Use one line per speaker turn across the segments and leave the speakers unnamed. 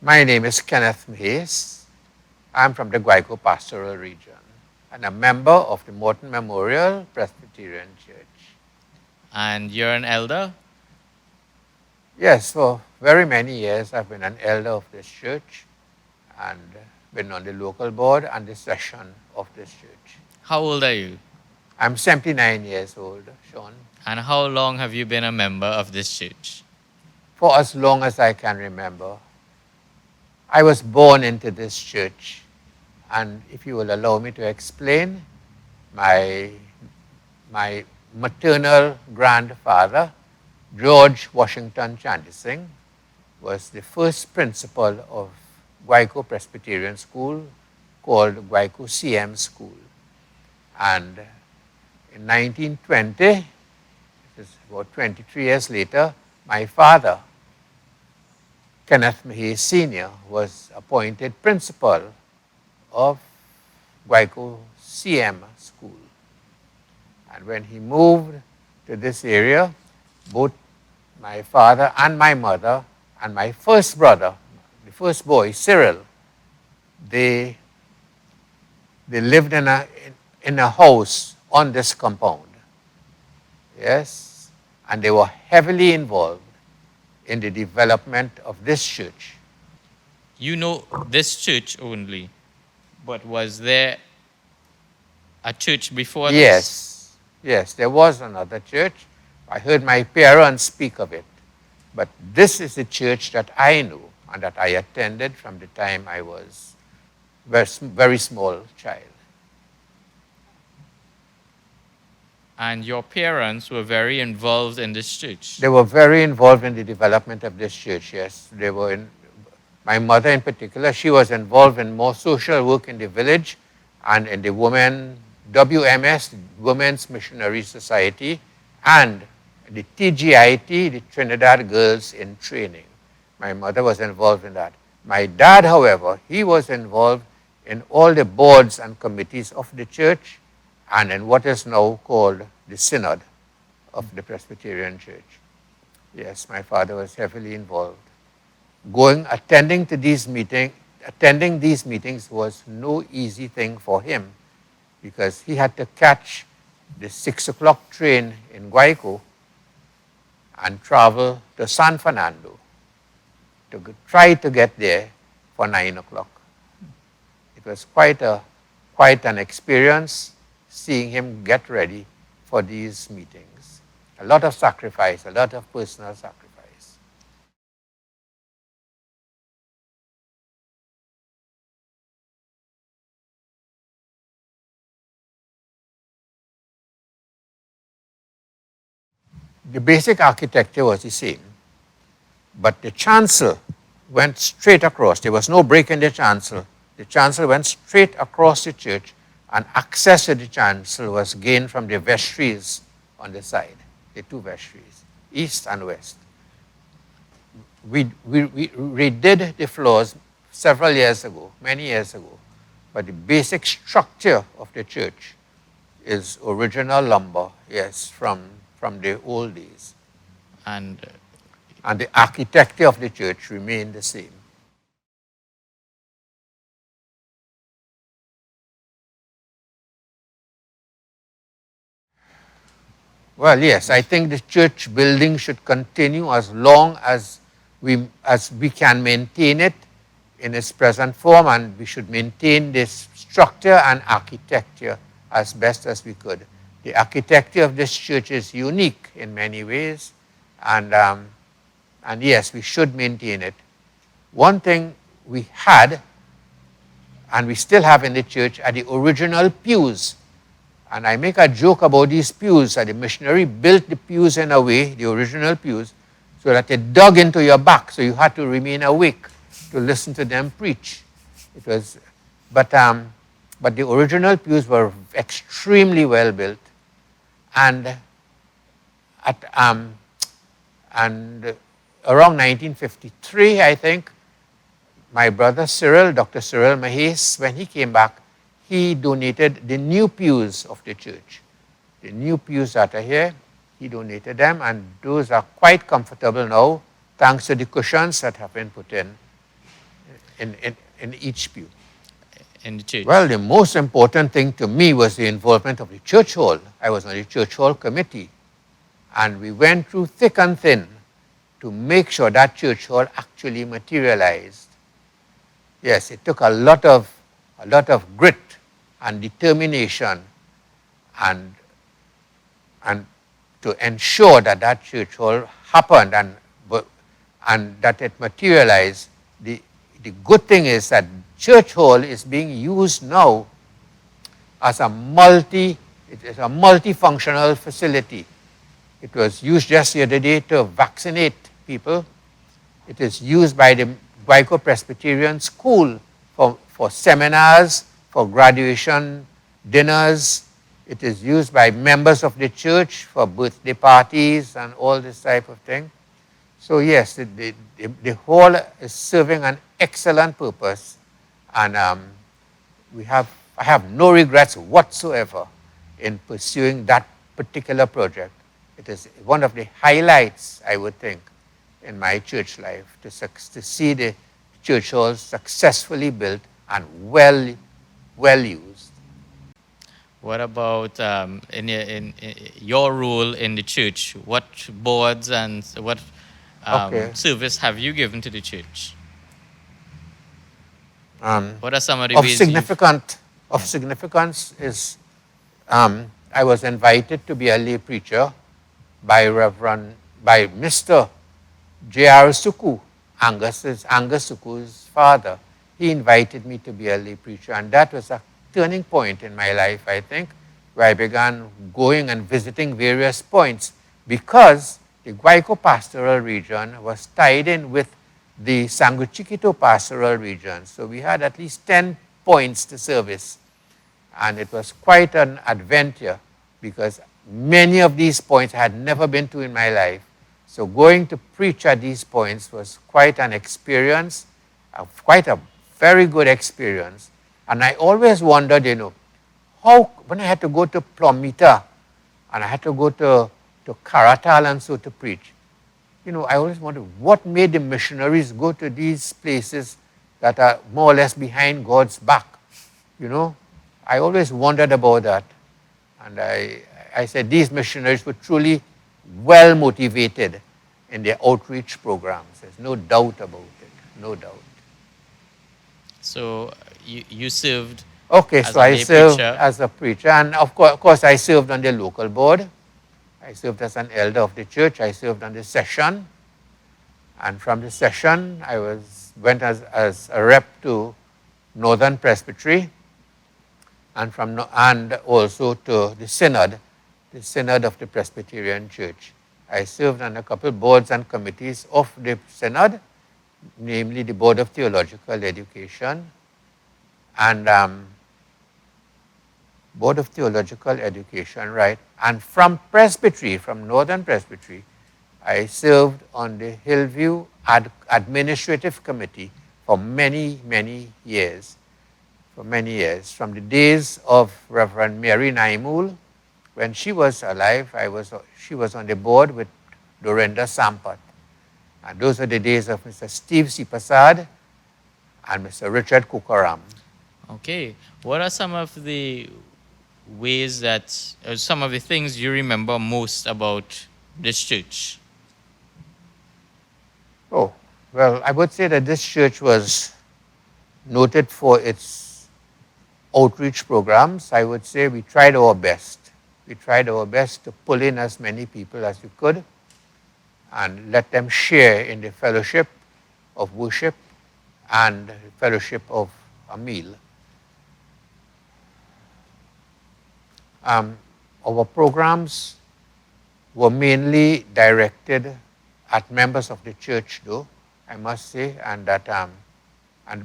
My name is Kenneth Mahase. I'm from the Guayco Pastoral Region and a member of the Morton Memorial Presbyterian Church.
And you're an elder?
Yes, for very many years I've been an elder of this church and been on the local board and the session of this church.
How old are you?
I'm 79 years old, Sean.
And how long have you been a member of this church?
For as long as I can remember. I was born into this church, and if you will allow me to explain, my maternal grandfather, George Washington Chandising, was the first principal of Guayco Presbyterian School called Guayco CM School. And in 1920, this is about 23 years later, my father, Kenneth Mahase Sr., was appointed principal of Guayco CM School. And when he moved to this area, both my father and my mother and my first brother, the first boy, Cyril, they lived in a house on this compound. Yes, and they were heavily involved in the development of this church.
You know this church only, but was there a church before this?
Yes, there was another church. I heard my parents speak of it. But this is the church that I knew and that I attended from the time I was a very small child.
And your parents were very involved in this church?
They were very involved in the development of this church, yes. My mother in particular, she was involved in more social work in the village and in the WMS, the Women's Missionary Society, and the TGIT, the Trinidad Girls in Training. My mother was involved in that. My dad, however, he was involved in all the boards and committees of the church and in what is now called the Synod of the Presbyterian Church. Yes, my father was heavily involved. Attending these meetings was no easy thing for him because he had to catch the 6 o'clock train in Guayco and travel to San Fernando to try to get there for 9 o'clock. It was quite an experience seeing him get ready for these meetings. A lot of sacrifice, a lot of personal sacrifice. The basic architecture was the same, but the chancel went straight across. There was no break in the chancel. The chancel went straight across the church, and access to the chancel was gained from the vestries on the side, the two vestries, east and west. We redid the floors several years ago, many years ago, but the basic structure of the church is original lumber, yes, from the old days.
And
the architecture of the church remained the same. Well, yes, I think the church building should continue as long as we can maintain it in its present form, and we should maintain this structure and architecture as best as we could. The architecture of this church is unique in many ways, and yes, we should maintain it. One thing we had, and we still have in the church, are the original pews. And I make a joke about these pews, that the missionary built the pews in a way, the original pews, so that they dug into your back, so you had to remain awake to listen to them preach. But the original pews were extremely well built, and around 1953, I think, my brother Cyril, Dr. Cyril Mahase, when he came back, he donated the new pews of the church. The new pews that are here, he donated them, and those are quite comfortable now, thanks to the cushions that have been put in. in each pew.
in the church?
Well, the most important thing to me was the involvement of the church hall. I was on the church hall committee, and we went through thick and thin to make sure that church hall actually materialized. Yes, it took a lot of grit and determination and to ensure that that church hall happened and that it materialized. The good thing is that church hall is being used now as it is a multifunctional facility. It was used just the other day to vaccinate people. It is used by the Guayco Presbyterian School for seminars, for graduation dinners. It is used by members of the church for birthday parties and all this type of thing. So yes, the hall is serving an excellent purpose, and I have no regrets whatsoever in pursuing that particular project. It is one of the highlights, I would think, in my church life, to see the church hall successfully built and well used.
What about in your role in the church? What boards and what service have you given to the church? What are some of the
Of
ways
significance is I was invited to be a lay preacher by Mr. J.R. Suku, Angus Suku's father. He invited me to be a lay preacher, and that was a turning point in my life, I think, where I began going and visiting various points, because the Guayco pastoral region was tied in with the Sango Chiquito pastoral region. So we had at least 10 points to service, and it was quite an adventure because many of these points I had never been to in my life. So going to preach at these points was quite an experience, quite a very good experience. And I always wondered, how, when I had to go to Plomita and I had to go to Caratal and so to preach, I always wondered what made the missionaries go to these places that are more or less behind God's back. I always wondered about that. And I said these missionaries were truly well motivated in their outreach programs. There's no doubt about it, no doubt.
So you served
so I served as a preacher, and of course I served on the local board. I served as an elder of the church. I served on the session, and from the session I went as a rep to Northern Presbytery, and also to the synod of the Presbyterian Church. I served on a couple boards and committees of the synod, namely the Board of Theological Education and Board of Theological Education, right? And from Presbytery, from Northern Presbytery, I served on the Hillview Administrative Committee for many, many years. From the days of Reverend Mary Naimul, when she was alive, she was on the board with Dorinda Sampat. And those are the days of Mr. Steve Sipasad and Mr. Richard Kukaram.
Okay. What are some of the ways some of the things you remember most about this church?
Oh, well, I would say that this church was noted for its outreach programs. I would say we tried our best. We tried our best to pull in as many people as we could and let them share in the fellowship of worship and fellowship of a meal. Our programs were mainly directed at members of the church, though, I must say,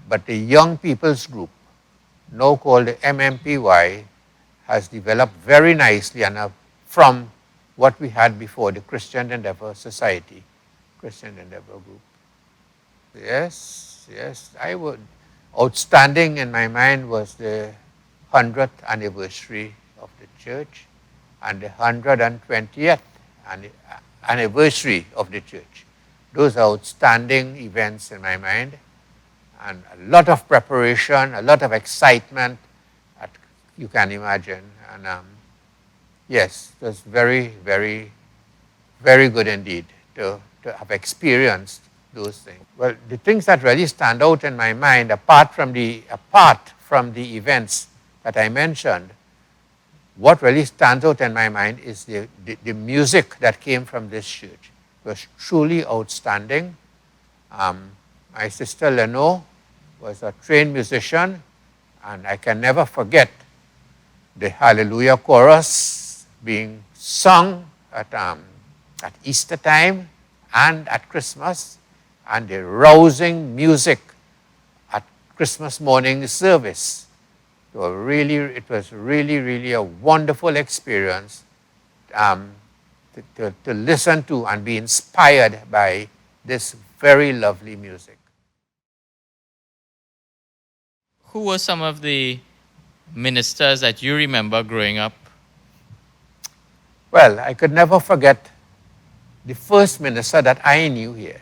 but the young people's group, now called the MMPY, has developed very nicely and from what we had before, the Christian Endeavor Society, Christian Endeavor Group. Yes, outstanding in my mind was the 100th anniversary of the church and the 120th anniversary of the church. Those are outstanding events in my mind. and a lot of preparation, a lot of excitement, that you can imagine. And yes, it was very, very, very good indeed to have experienced those things. Well, the things that really stand out in my mind, apart from the events that I mentioned, what really stands out in my mind is the music that came from this church. It was truly outstanding. My sister Lenore was a trained musician, and I can never forget the Hallelujah chorus being sung at Easter time and at Christmas, and the rousing music at Christmas morning service. It was really a wonderful experience to listen to and be inspired by this very lovely music.
Who were some of the ministers that you remember growing up?
Well, I could never forget the first minister that I knew here.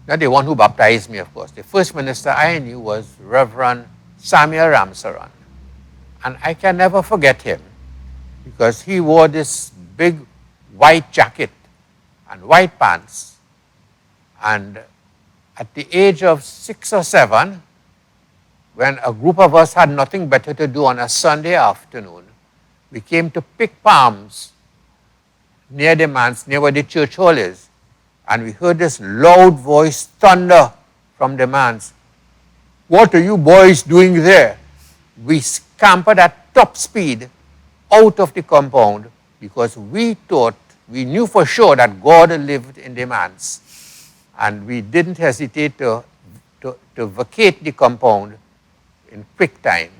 Not the one who baptized me, of course. The first minister I knew was Reverend Samuel Ramsaran. And I can never forget him because he wore this big white jacket and white pants. And at the age of 6 or 7, when a group of us had nothing better to do on a Sunday afternoon, we came to pick palms near where the church hall is. And we heard this loud voice thunder from the manse. "What are you boys doing there?" We scampered at top speed out of the compound because we knew for sure that God lived in the manse. And we didn't hesitate to vacate the compound in quick time.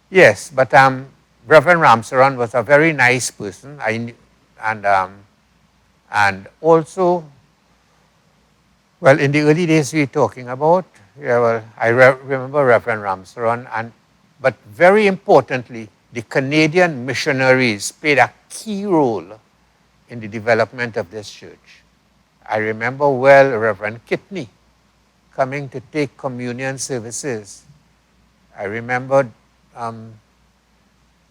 Yes, but Reverend Ramsaran was a very nice person. And also, well, in the early days we're talking about, I remember Reverend Ramsaran, but very importantly, the Canadian missionaries played a key role in the development of this church. I remember well Reverend Kitney coming to take communion services. I remember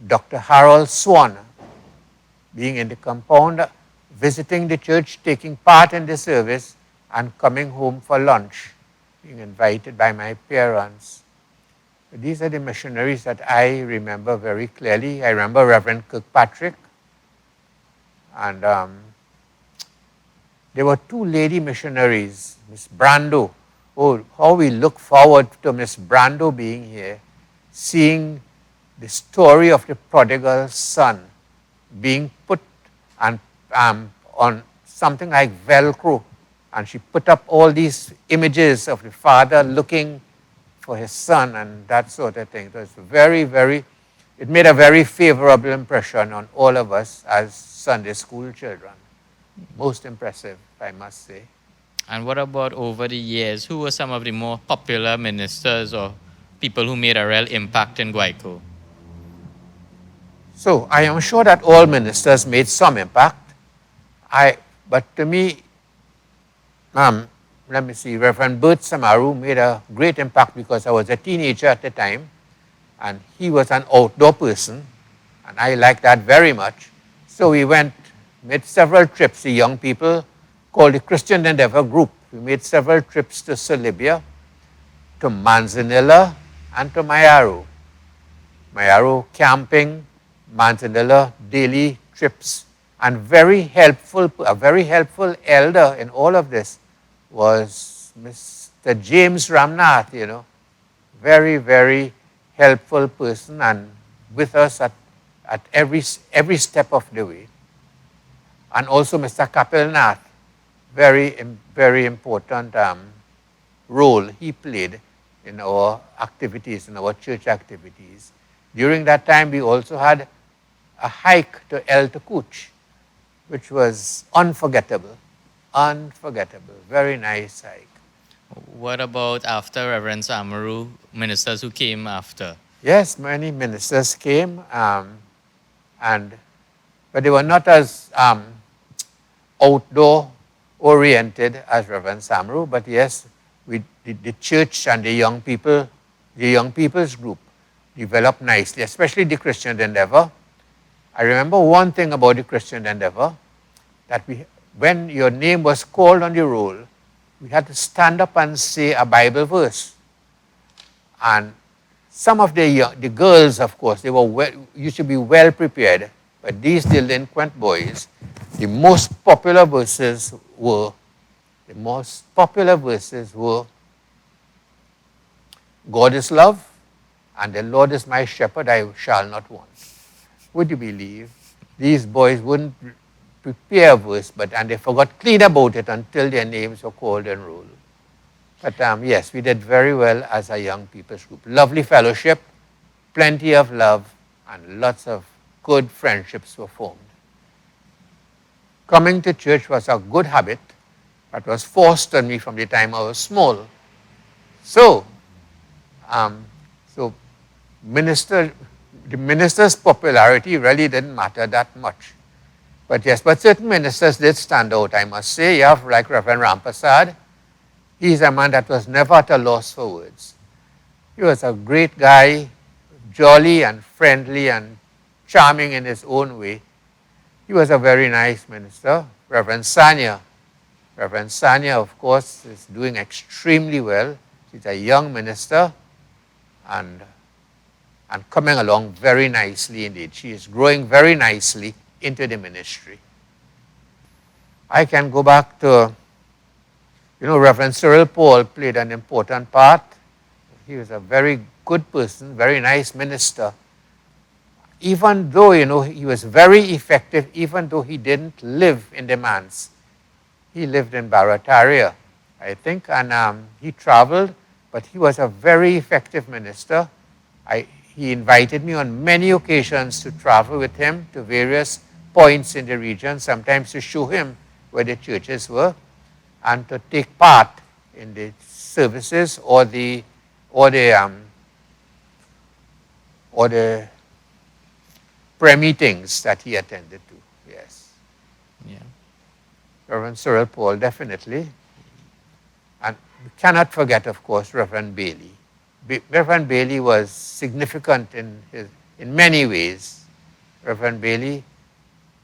Dr. Harold Swan being in the compound, visiting the church, taking part in the service, and coming home for lunch, being invited by my parents. These are the missionaries that I remember very clearly. I remember Reverend Kirkpatrick, and there were 2 lady missionaries, Miss Brando. Oh, how we look forward to Miss Brando being here, seeing the story of the prodigal son being put on something like Velcro, and she put up all these images of the father looking for his son and that sort of thing. It was it made a very favorable impression on all of us as Sunday school children. Most impressive, I must say.
And what about over the years? Who were some of the more popular ministers or people who made a real impact in Guayco?
So I am sure that all ministers made some impact. But to me, let me see, Reverend Bert Samaru made a great impact because I was a teenager at the time, and he was an outdoor person, and I liked that very much. So we made several trips, the young people called the Christian Endeavor Group. We made several trips to Solibia, to Manzanilla, and to Mayaro. Mayaro camping, Manzanilla daily trips, and a very helpful elder in all of this was Mr. James Ramnath, very, very helpful person and with us at every step of the way. And also Mr. Kapilnath, very important role he played in our activities, in our church activities. During that time, we also had a hike to El Tukuch, which was unforgettable, very nice hike.
What about after Reverend Samaru, ministers who came after?
Yes, many ministers came, but they were not as outdoor oriented as Reverend Samaru, but yes, the church and the young people's group developed nicely, especially the Christian Endeavor. I remember one thing about the Christian Endeavor, that when your name was called on the roll, we had to stand up and say a Bible verse. And some of the girls, of course, they used to be well prepared, but these delinquent boys, the most popular verses were, God is love, and the Lord is my shepherd, I shall not want. Would you believe? These boys wouldn't prepare a verse, and they forgot clean about it until their names were called and rolled. But yes, we did very well as a young people's group. Lovely fellowship, plenty of love, and lots of good friendships were formed. Coming to church was a good habit that was forced on me from the time I was small. So the minister's popularity really didn't matter that much. But yes, certain ministers did stand out, I must say. You have like Reverend Rampasad. He's a man that was never at a loss for words. He was a great guy, jolly and friendly and charming in his own way. He was a very nice minister. Reverend Sanya, of course, is doing extremely well. She's a young minister and coming along very nicely indeed. She is growing very nicely into the ministry. I can go back to, Reverend Cyril Paul played an important part. He was a very good person, very nice minister. Even though, he was very effective, even though he didn't live in the manse. He lived in Barataria, I think, and he traveled, but he was a very effective minister. He invited me on many occasions to travel with him to various points in the region, sometimes to show him where the churches were, and to take part in the services or the prayer meetings that he attended to. Yes.
Yeah.
Reverend Cyril Paul, definitely. And we cannot forget, of course, Reverend Bailey. Reverend Bailey was significant in many ways. Reverend Bailey,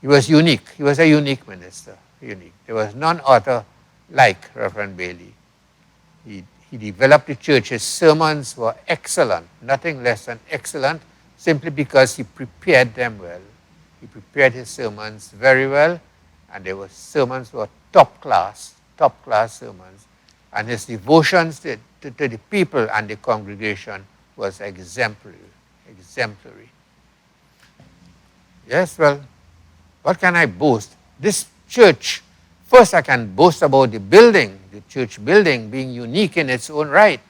he was unique. He was a unique minister. Unique. There was none other like Reverend Bailey. He developed the church. His sermons were excellent, nothing less than excellent, simply because he prepared them well. He prepared his sermons very well, and sermons were top class sermons. And his devotions to the people and the congregation was exemplary. Yes, well, what can I boast? This church, first I can boast about the building, the church building being unique in its own right.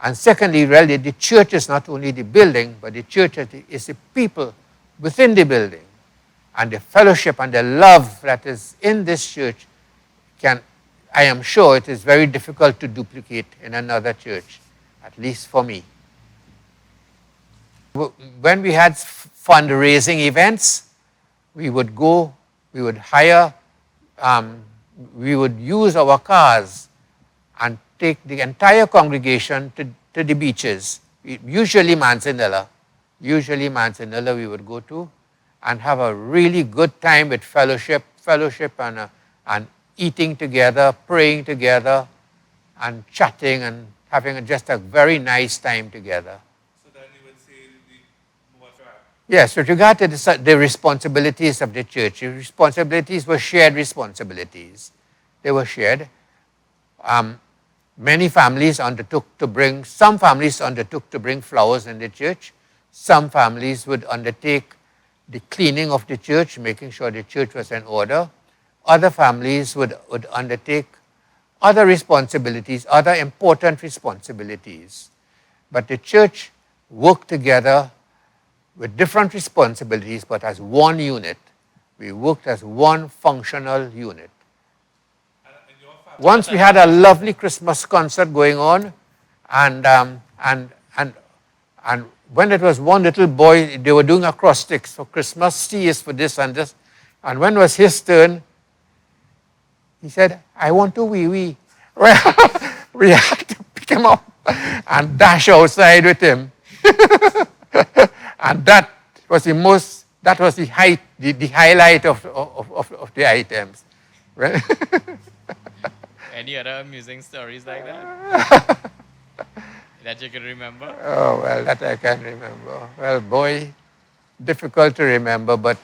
And secondly, really, the church is not only the building, but the church is the people within the building. And the fellowship and the love that is in this church I am sure it is very difficult to duplicate in another church, at least for me. When we had fundraising events, we would hire, we would use our cars and take the entire congregation to the beaches, usually Manzanilla we would go to, and have a really good time with fellowship and eating together, praying together, and chatting and having just a very nice time together.
So then you would say what's right?
Yes, with regard to the responsibilities of the church, the responsibilities were shared responsibilities. They were shared. Some families undertook to bring flowers in the church. Some families would undertake the cleaning of the church, making sure the church was in order. Other families would undertake other responsibilities, other important responsibilities. But the church worked together with different responsibilities, but as one unit. We worked as one functional unit. Once we had a lovely Christmas concert going on, and when it was one little boy, they were doing acrostics for Christmas, C is for this and this. And when it was his turn, he said, I want to wee-wee. we had to pick him up and dash outside with him. And that was the highlight of the items.
Any other amusing stories like that that you can remember?
Oh, well, that I can remember. Well, boy, difficult to remember, but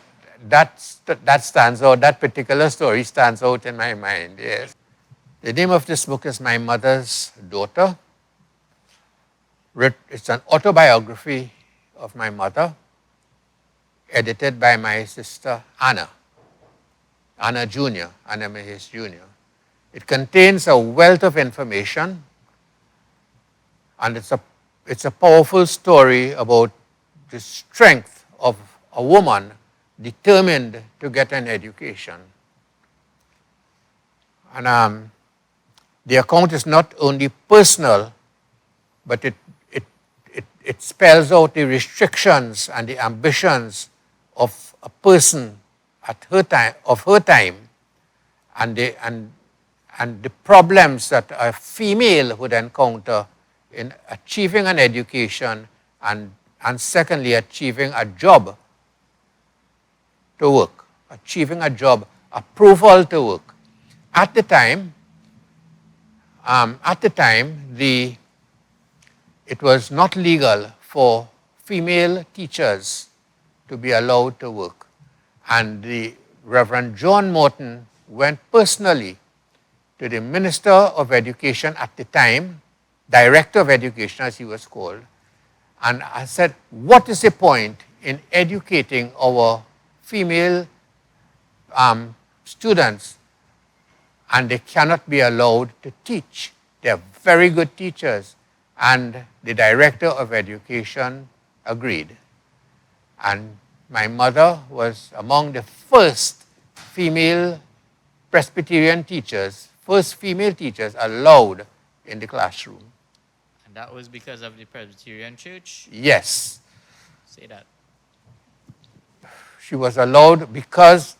that stands out, that particular story stands out in my mind, yes. The name of this book is My Mother's Daughter. It's an autobiography of my mother, edited by my sister Anna Mahase Jr. It contains a wealth of information, and it's a powerful story about the strength of a woman determined to get an education. And the account is not only personal, but it spells out the restrictions and the ambitions of a person at her time, and the problems that a female would encounter in achieving an education and secondly achieving a job to work, achieving a job, approval to work. At the time, it was not legal for female teachers to be allowed to work. And the Reverend John Morton went personally to the Minister of Education at the time, Director of Education as he was called, and I said, what is the point in educating our female students and they cannot be allowed to teach? They are very good teachers. And the Director of Education agreed. And my mother was among the first female Presbyterian teachers, first female teachers allowed in the classroom.
And that was because of the Presbyterian Church?
Yes.
Say that.
She was allowed because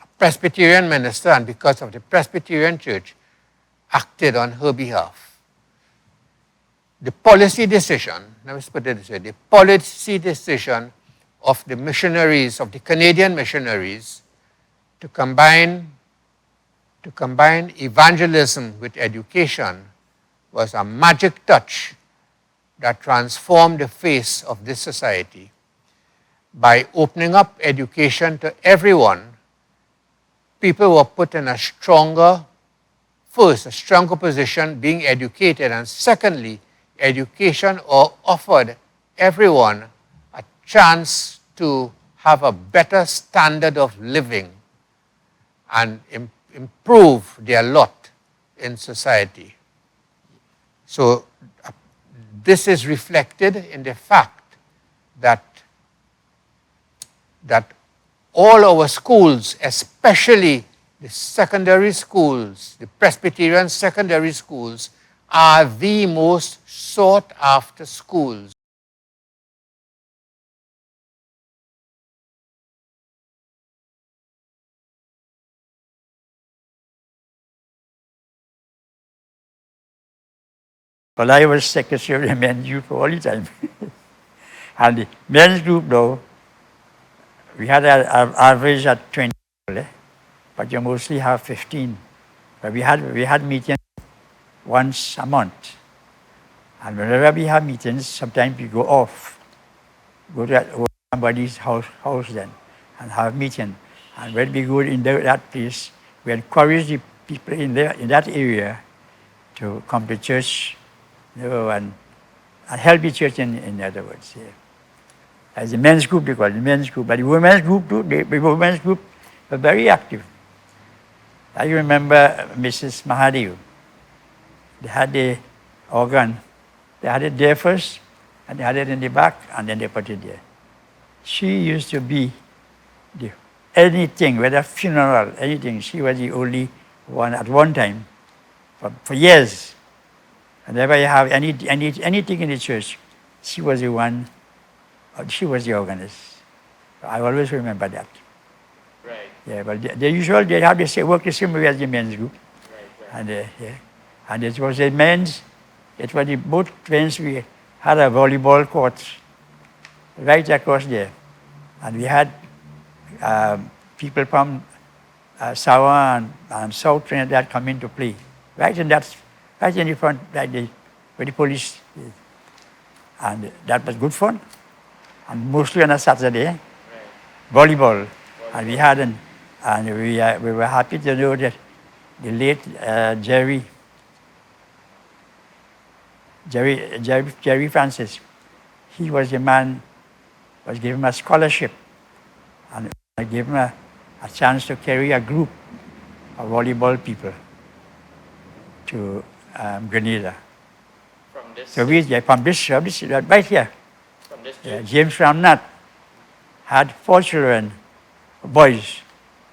a Presbyterian minister and because of the Presbyterian Church acted on her behalf. The policy decision, let me put it this way, the policy decision of the missionaries, of the Canadian missionaries, to combine evangelism with education was a magic touch that transformed the face of this society. By opening up education to everyone, people were put in a stronger position being educated, and secondly, education offered everyone a chance to have a better standard of living and improve their lot in society. So this is reflected in the fact that all our schools, especially the secondary schools, the Presbyterian secondary schools, are the most sought after schools.
Well, I was secretary of the men's group all the time. And the men's group, though, we had an average at 20 people, but you mostly have 15. But we had meetings once a month. And whenever we have meetings, sometimes we go off, go to somebody's house then, and have meeting. And when we go in that place, we encourage the people in that area to come to church, and help the church in other words. Yeah. As the men's group, they call it the men's group. But the women's group too, the women's group were very active. I remember Mrs. Mahase. They had the organ. They had it there first, and they had it in the back, and then they put it there. She used to be anything, whether funeral, anything. She was the only one at one time for years. Whenever you have anything in the church, she was the one. She was the organist. I always remember that. Right. Yeah, but they usually have the same work the same way as the men's group. Right. And yeah. And it was a men's, it was the both twins, we had a volleyball court right across there. And we had people from Sawa and South Trinidad come in to play. Right in the front, right there, where the police is. And that was good fun. And mostly on a Saturday, volleyball. And we had and we were happy to know that the late Jerry Francis, he was the man, was given a scholarship. And I gave him a chance to carry a group of volleyball people to Grenada.
From this?
So from this right here.
From this
James Ramnath had 4 children, boys,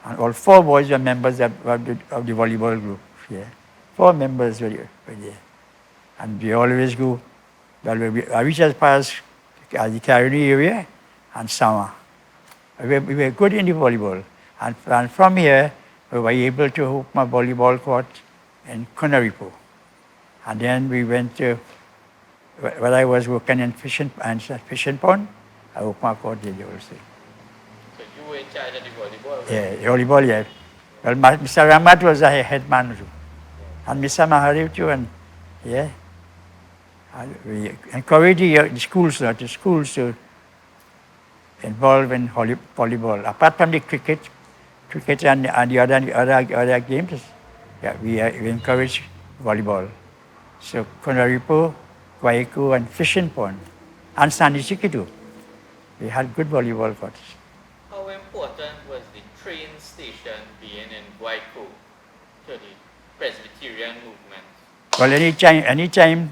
and all 4 boys were members of the volleyball group. Yeah. 4 members were there. And we always go, well, I reach as far as the Caribbean area and summer. We were good in the volleyball. And from here, we were able to open a volleyball court in Conaripo. And then we went to, where I was working in fishing pond, I opened a court there also.
So you were in charge of the volleyball?
Yeah, volleyball, yeah. Well, Mr. Ramat was a head man too. And Mr. Mahare too, and yeah. And we encourage the schools to involve in volleyball. Apart from the cricket and the other games, yeah, we encourage volleyball. So Conaripo, Guaico, and Fishing Pond, and Sandy Chiki too. We had good volleyball courts.
How important was the train station being in Guaico to the Presbyterian movement?
Well, anytime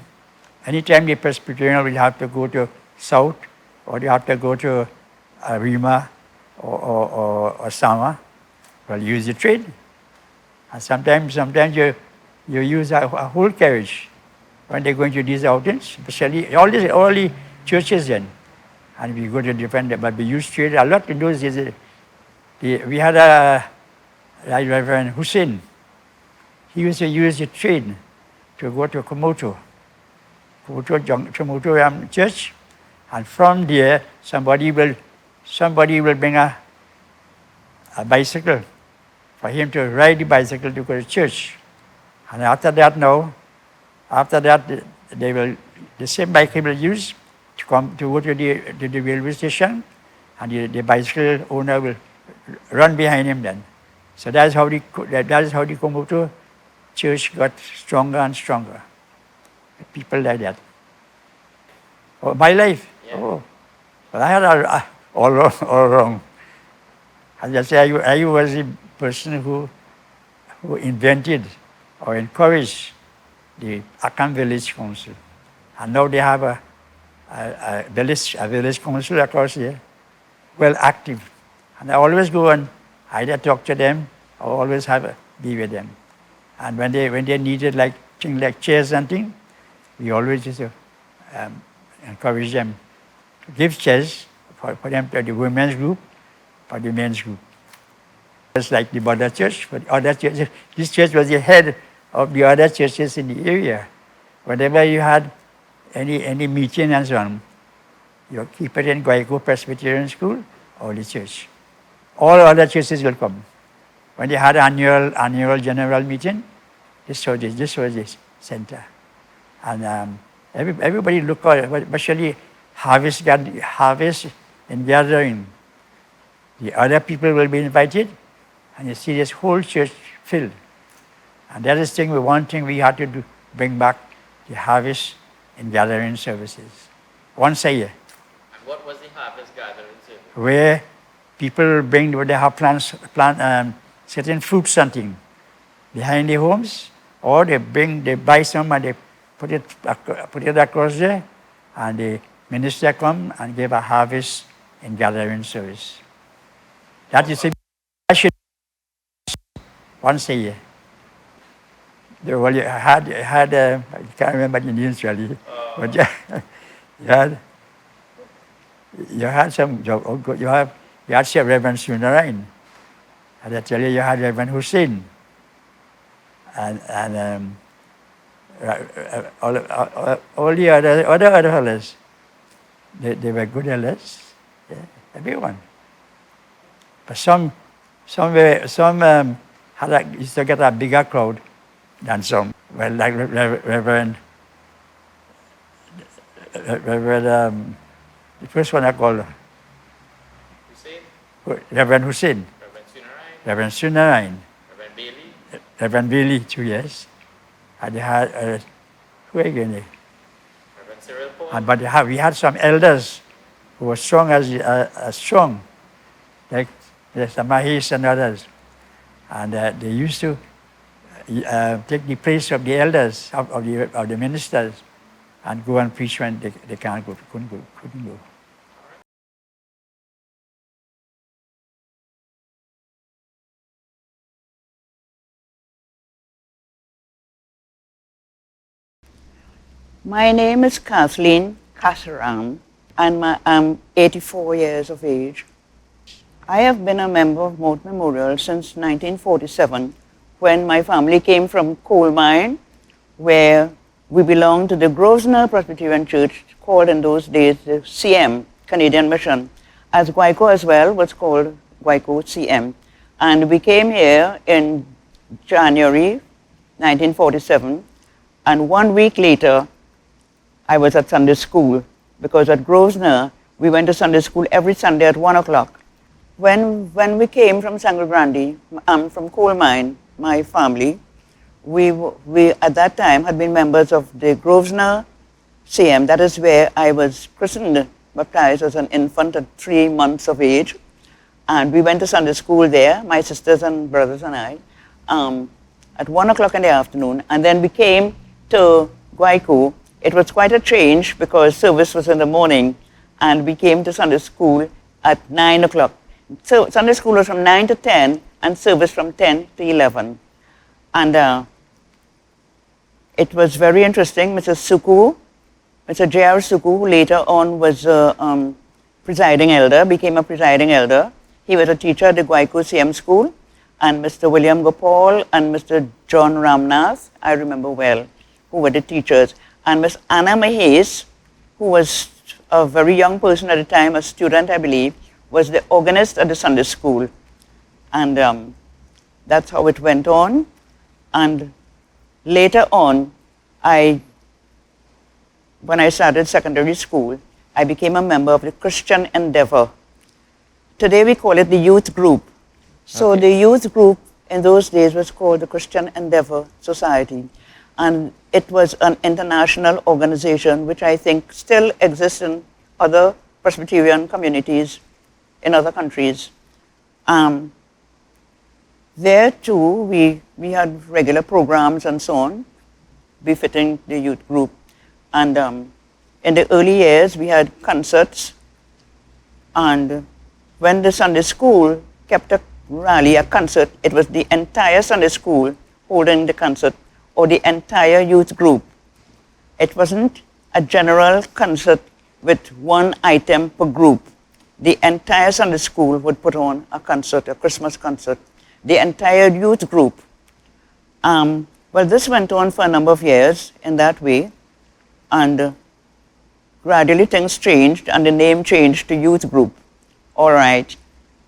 the Presbyterian will have to go to South, or they have to go to Rima or Sama, well, use the train. And sometimes you use a whole carriage when they're going to these outings, especially all the churches then. And we go to different, but we use train a lot in those days. We had a Reverend Hussein. He used to use the train to go to Komoto Church, and from there somebody will bring a bicycle for him to ride the bicycle to go to church. And after that, the same bike will use to go to the railway station, and the bicycle owner will run behind him then. So that is how the Komoto church got stronger and stronger. People like that. Oh, my life? Yeah. Oh, well, I had all wrong. As I say, I was the person who invented or encouraged the Akan Village Council. And now they have a village council across here, well active. And I always go and either talk to them or always be with them. And when they needed things like chairs and things, we always used to encourage them to give chairs for them to the women's group, for the men's group. Just like the Buddha Church, for the other churches. This church was the head of the other churches in the area. Whenever you had any meeting and so on, you keep it in Guaico Presbyterian School or the church. All other churches will come. When they had annual general meeting, this was the center. And everybody looked out, especially harvest and gathering. The other people will be invited, and you see this whole church filled. And that is one thing we had to do, bring back the harvest and gathering services once a year.
And what was the harvest gathering service?
Where people they have plant certain fruit something behind the homes, or they buy some and they put it across there, and the minister come and give a harvest and gathering service. That is once a year. Well, you had I can't remember the names really, but you had some. You had Reverend Sunarain, and I tell you had Reverend Hussein, and all the other elders, they were good elders. Yeah, everyone. But some used to get a bigger crowd than some. Well, like Reverend, the first one I called Reverend Hussein. Reverend Sunarain.
Reverend Bailey.
Reverend Bailey, 2 years. And they had, who again?
Reverend Cyril Paul.
And, but we had some elders who were strong as strong, like there's the Mahase and others. And they used to take the place of the elders, of the ministers, and go and preach when they couldn't go.
My name is Kathlene Kassiram, and I'm 84 years of age. I have been a member of Morton Memorial since 1947, when my family came from coal mine, where we belonged to the Grosvenor Presbyterian Church, called in those days the CM, Canadian Mission, as Guayco as well was called Guayco CM. And we came here in January 1947, and 1 week later, I was at Sunday school, because at Grosvenor, we went to Sunday school every Sunday at 1 o'clock. When we came from Sangre Grande, from coal mine, my family, we at that time had been members of the Grosvenor CM. That is where I was christened, baptized as an infant at 3 months of age. And we went to Sunday school there, my sisters and brothers and I, at 1 o'clock in the afternoon. And then we came to Guayco. It was quite a change because service was in the morning, and we came to Sunday school at 9 o'clock. So Sunday school was from 9 to 10, and service from 10 to 11. And it was very interesting. Mr. J.R. Suku, who later on was presiding elder, became a presiding elder. He was a teacher at the Guayco CM school, and Mr. William Gopal and Mr. John Ramnath, I remember well, who were the teachers. And Miss Anna Mahase, who was a very young person at the time, a student, I believe, was the organist at the Sunday school. And that's how it went on. And later on, when I started secondary school, I became a member of the Christian Endeavor. Today we call it the youth group. So okay. The youth group in those days was called the Christian Endeavor Society. And it was an international organization which I think still exists in other Presbyterian communities in other countries. There too, we had regular programs and so on, befitting the youth group. And in the early years, we had concerts. And when the Sunday school kept a rally, a concert, it was the entire Sunday school holding the concert, or the entire youth group. It wasn't a general concert with one item per group. The entire Sunday school would put on a concert, a Christmas concert, the entire youth group. Well, this went on for a number of years in that way, and gradually things changed, and the name changed to youth group. All right.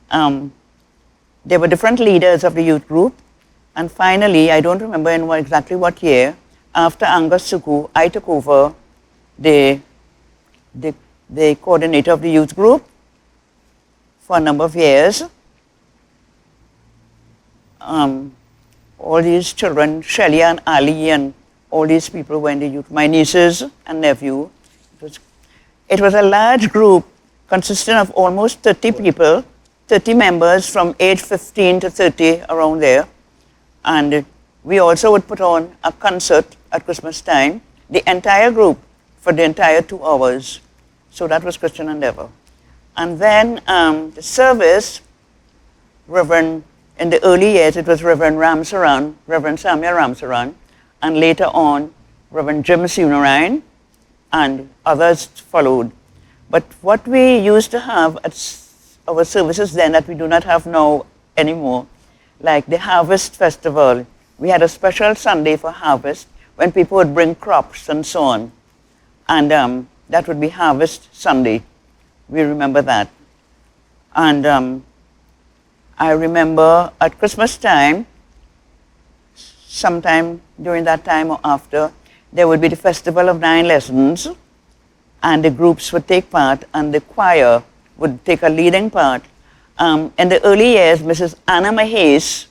There were different leaders of the youth group. And finally, I don't remember in exactly what year, after Angus Suku, I took over the coordinator of the youth group for a number of years. All these children, Shelley and Ali and all these people were in the youth, my nieces and nephew. It was a large group consisting of almost 30 people, 30 members from age 15 to 30, around there. And we also would put on a concert at Christmas time, the entire group for the entire 2 hours. So that was Christian Endeavor. And then the service, in the early years, it was Reverend Samuel Ramsaran, and later on, Reverend Jim Sunarain, and others followed. But what we used to have at our services then that we do not have now anymore, like the Harvest Festival. We had a special Sunday for Harvest when people would bring crops and so on. And that would be Harvest Sunday. We remember that. And I remember at Christmas time, sometime during that time or after, there would be the Festival of 9 Lessons, and the groups would take part, and the choir would take a leading part. In the early years, Mrs. Anna Mahase,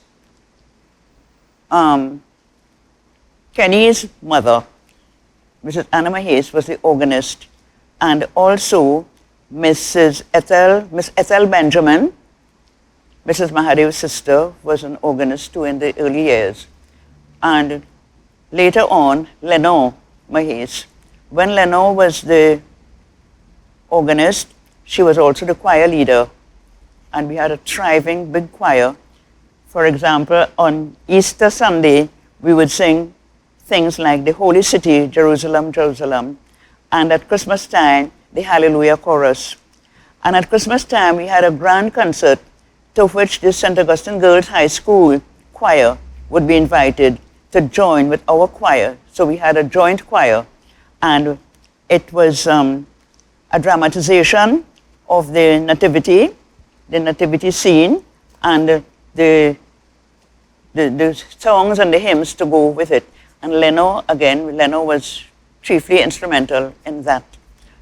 Kenny's mother, Mrs. Anna Mahase, was the organist, and also Miss Ethel Benjamin, Mrs. Mahadev's sister, was an organist too in the early years. And later on, Lenore Mahase. When Lenore was the organist, she was also the choir leader, and we had a thriving big choir. For example, on Easter Sunday, we would sing things like the Holy City, Jerusalem, Jerusalem, and at Christmas time, the Hallelujah Chorus. And at Christmas time, we had a grand concert to which the St. Augustine Girls High School choir would be invited to join with our choir. So we had a joint choir, and it was a dramatization of the nativity scene, and the songs and the hymns to go with it. And Lenore was chiefly instrumental in that.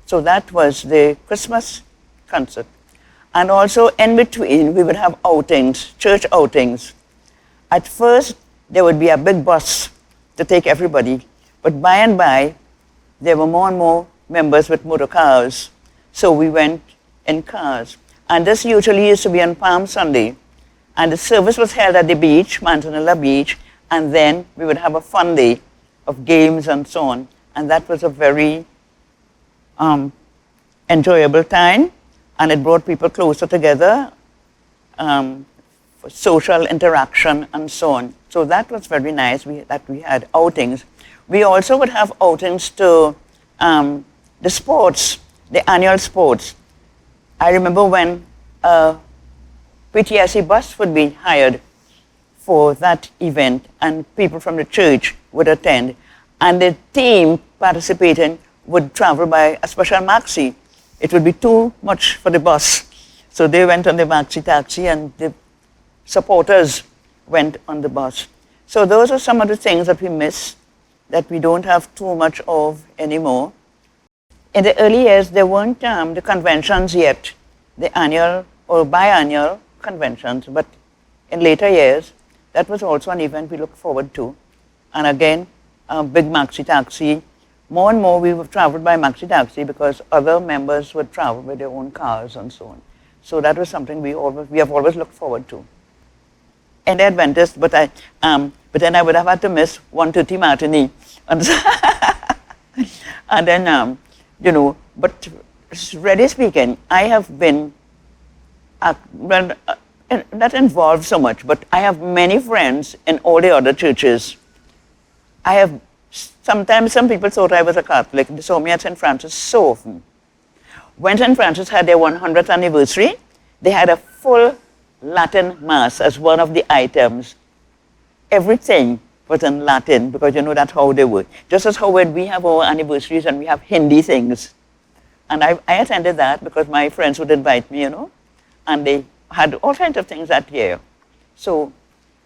So that was the Christmas concert. And also in between, we would have outings, church outings. At first, there would be a big bus to take everybody, but by and by, there were more and more members with motor cars, so we went in cars. And this usually used to be on Palm Sunday, and the service was held at the beach, Manzanilla Beach, and then we would have a fun day of games and so on, and that was a very enjoyable time, and it brought people closer together for social interaction and so on. So that was very nice that we had outings. We also would have outings to the sports, the annual sports. I remember when a PTSC bus would be hired for that event, and people from the church would attend, and the team participating would travel by a special maxi. It would be too much for the bus, so they went on the maxi taxi, and the supporters went on the bus. So those are some of the things that we miss, that we don't have too much of anymore. In the early years, there weren't the conventions yet, the annual or biannual conventions, but in later years, that was also an event we look forward to. And again, a big maxi taxi. More and more we have traveled by maxi taxi because other members would travel with their own cars and so on. So that was something we have always looked forward to. And the Adventist, but then I would have had to miss 1:30 matinee. And then, but really speaking, I have been, that involved so much, but I have many friends in all the other churches. Sometimes some people thought I was a Catholic. They saw me at St. Francis so often. When St. Francis had their 100th anniversary, they had a full Latin Mass as one of the items. Everything was in Latin, because that's how they were. Just as how when we have our anniversaries and we have Hindi things. And I attended that because my friends would invite me, and they had all kinds of things that year. So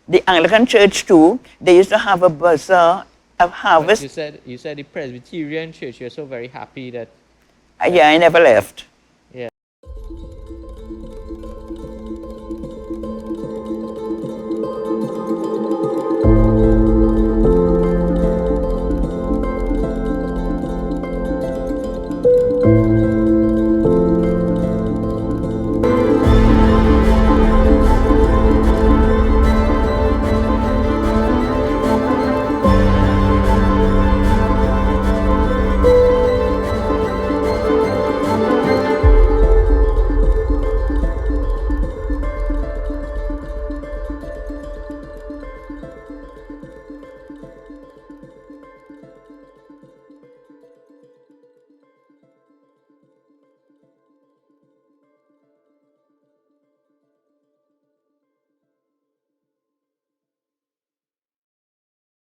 the Anglican Church too, they used to have a bazaar, a harvest.
You said the Presbyterian Church, you're so very happy that...
Yeah, I never left.